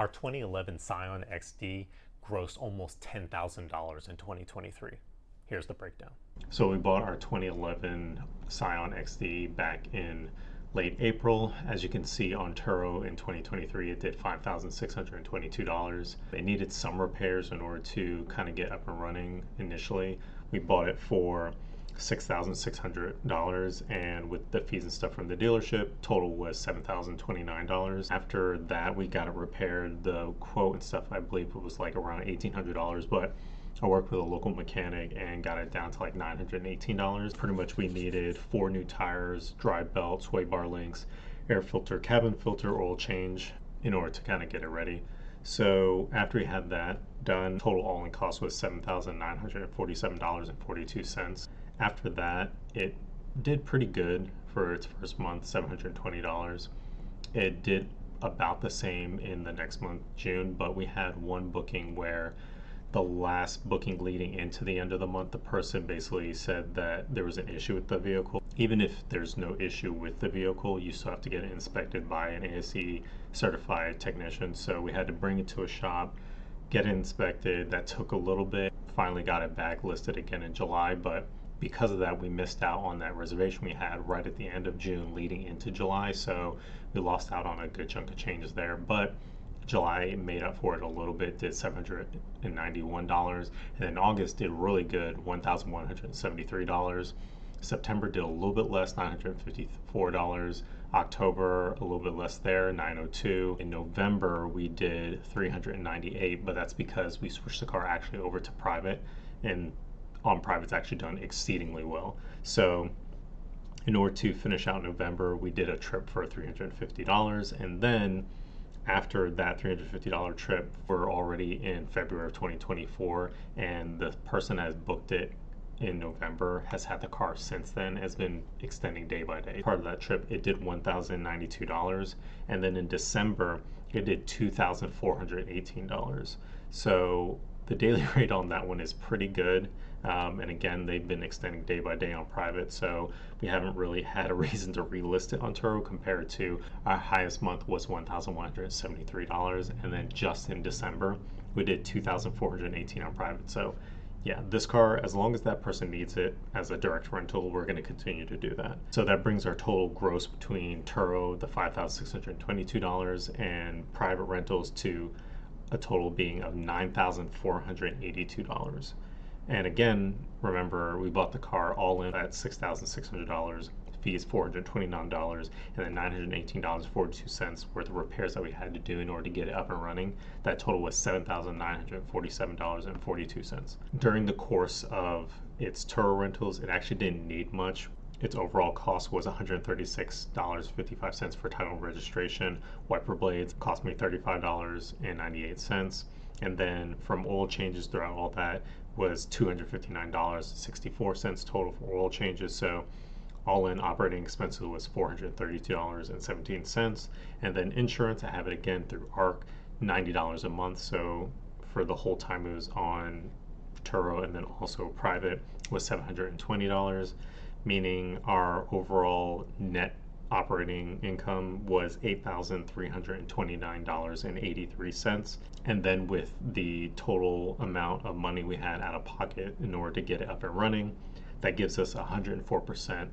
Our 2011 Scion XD grossed almost $10,000 in 2023. Here's the breakdown. So we bought our 2011 Scion XD back in late April. As you can see on Turo in 2023, it did $5,622. It needed some repairs in order to kind of get up and running initially. We bought it for $6,600, and with the fees and stuff from the dealership, total was $7,029. After that, we got it repaired. The quote and stuff, I believe it was like around $1,800, but I worked with a local mechanic and got it down to like $918. Pretty much we needed 4 new tires, drive belts, sway bar links, air filter, cabin filter, oil change in order to kind of get it ready. So after we had that done, total all-in cost was $7,947.42. After that, it did pretty good for its first month, $720. It did about the same in the next month, June, but we had one booking where the last booking leading into the end of the month, the person basically said that there was an issue with the vehicle. Even if there's no issue with the vehicle, you still have to get it inspected by an ASE certified technician. So we had to bring it to a shop, get it inspected. That took a little bit. Finally got it back listed again in July, but because of that, we missed out on that reservation we had right at the end of June leading into July. So we lost out on a good chunk of changes there. But July made up for it a little bit, did $791. And then August did really good, $1,173. September did a little bit less, $954. October, a little bit less there, $902. In November, we did $398, but that's because we switched the car actually over to private, and on private's actually done exceedingly well. So in order to finish out November, we did a trip for $350, and then after that $350 trip, we're already in February of 2024, and the person that has booked it in November has had the car since then, has been extending day by day. Part of that trip, it did $1,092, and then in December, it did $2,418. So the daily rate on that one is pretty good. And again, they've been extending day by day on private, so we haven't really had a reason to relist it on Turo compared to our highest month was $1,173. And then just in December, we did $2,418 on private. So yeah, this car, as long as that person needs it as a direct rental, we're going to continue to do that. So that brings our total gross between Turo, the $5,622, and private rentals to a total being of $9,482. And again, remember, we bought the car all in at $6,600, fees $429, and then $918.42 worth of repairs that we had to do in order to get it up and running. That total was $7,947.42. During the course of its Turo rentals, it actually didn't need much. Its overall cost was $136.55 for title and registration. Wiper blades cost me $35.98. And then from oil changes throughout all that was $259.64 total for oil changes. So all in operating expenses was $432.17. And then insurance, I have it again through ARC, $90 a month. So for the whole time it was on Turo and then also private was $720, meaning our overall net operating income was $8,329.83. And then with the total amount of money we had out of pocket in order to get it up and running, that gives us 104%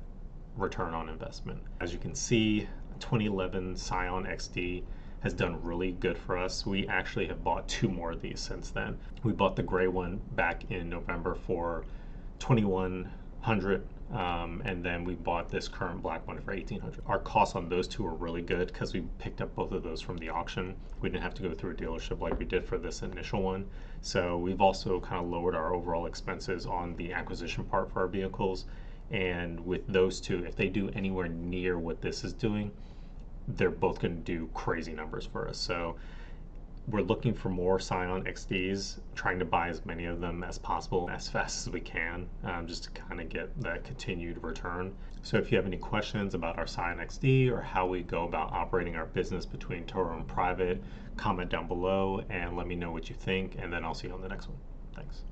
return on investment. As you can see, 2011 Scion XD has done really good for us. We actually have bought 2 more of these since then. We bought the gray one back in November for $2,100. And then we bought this current black one for $1,800. Our costs on those 2 are really good because we picked up both of those from the auction. We didn't have to go through a dealership like we did for this initial one. So we've also kind of lowered our overall expenses on the acquisition part for our vehicles. And with those 2, if they do anywhere near what this is doing, they're both going to do crazy numbers for us. So we're looking for more Scion XDs, trying to buy as many of them as possible as fast as we can, just to kind of get that continued return. So if you have any questions about our Scion XD or how we go about operating our business between Turo and private, comment down below and let me know what you think, and then I'll see you on the next one. Thanks.